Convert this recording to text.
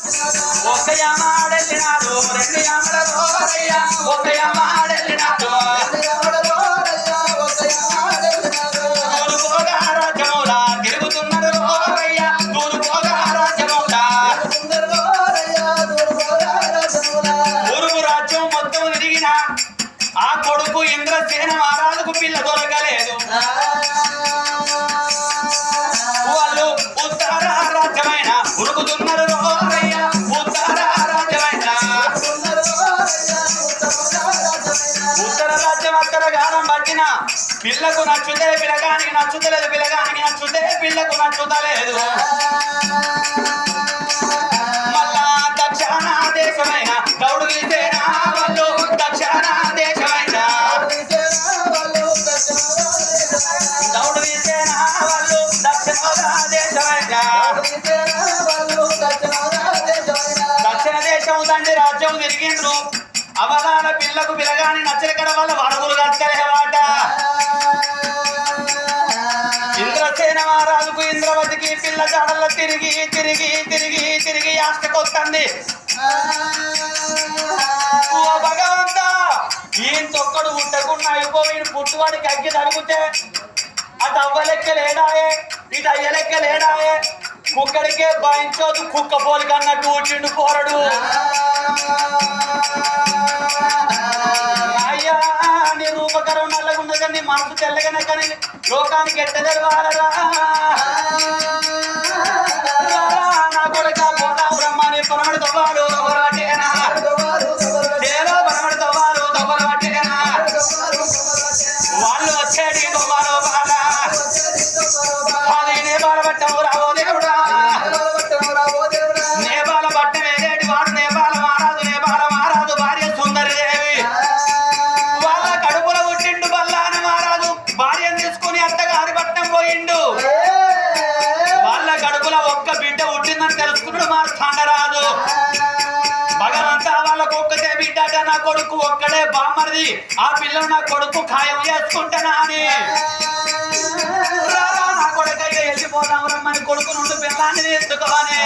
ఒక యామాడెళ్ళినాడు రెండు యామలలో రయ్యా ఒక యామాడెళ్ళినాడు తూరుపోగా రాజ్యములా తిరుగుతున్నారు రయ్యా తూరుపోగా రాజ్యములా తూర్పు రాజ్యం మొత్తం తిరిగిన ఆ కొడుకు ఇంద్రసేన మహారాజుకు పిల్ల దొరకలేదు. వాళ్ళు ఉత్తర రాజ్యమైన ఉరుకుతున్నారు రయ్యా ఉత్తర రాజ్యమైన ఉత్తర రాజ్యం అక్కడ గానం పట్టిన పిల్లకు నచ్చుతే పిల్లగానికి నచ్చుతలేదు పిల్లగానికి నచ్చుతే పిల్లకు నచ్చుతలేదు. మళ్ళా దక్షిణ దేశమైన గౌడు గీసేన వాళ్ళు దక్షిణ దేశమైన గౌడు గీసేన వాళ్ళు దక్షిణ దేశమైన దక్షిణ దేశం తండ్రి రాజ్యం తిరిగిండ్రు. అవగాహన పిల్లకు పిల్లగాని నచ్చలికడ వల్ల వరకులు కట్టలేవాట. ఇంద్రసేన మహారాజుకు ఇంద్రవతికి పిల్ల జాడల్లో తిరిగి తిరిగి తిరిగి తిరిగి ఆశకొస్తుంది. ఓ భగవంత ఈయన తొక్కడు ఉట్టకుండా అయిపోయిన పుట్టువాడికి అగ్గి తరుగుతే అటు అవ్వలెక్కలేడాయే ఇటు అయ్యలెక్కలేడాయే కుక్కడికే భయించోదు కుక్క పోలికన్నట్టు ఊటిండు పోరడు. అయ్యా నీ రూపకరం నల్లగుండదు కానీ నీ మనసు తెల్లగానే కానీ లోకానికి ఎట్ట తెలవాలరా నా కొడుక పోతా బ్రహ్మాని పొరమడి తవ్వాలు తవ్వరాటేనా చేలో పొరమడి తవ్వాలు తవ్వరాటేనా వాళ్ళు వచ్చేటి తవ్వాలో బాగా అది నేపాల పట్టం రావో దేవుడా నేపాల పట్టం ఏదేటి వాడు నేపాల మహారాజు భార్య సుందరిదేవి. వాళ్ళ కడుపులో పుట్టిండు బల్లాని మహారాజు భార్యను తీసుకుని అత్తగారి పట్టం పోయిండు. వాళ్ళ కడుపులో ఒక్క బిడ్డ పుట్టిందని తెలుసుకున్నాడు మార్తాండరాజు. భగవంతా వాళ్ళకు ఒక్కటే బిడ్డట నా కొడుకు ఒక్కడే బామ్మరిది ఆ పిల్లలు నా కొడుకు ఖాయం చేసుకుంటానా అని నా కొడుకైతే వెళ్ళిపోదాం రమ్మని కొడుకు నుండి పిల్లాన్ని ఎత్తుకోవాలి.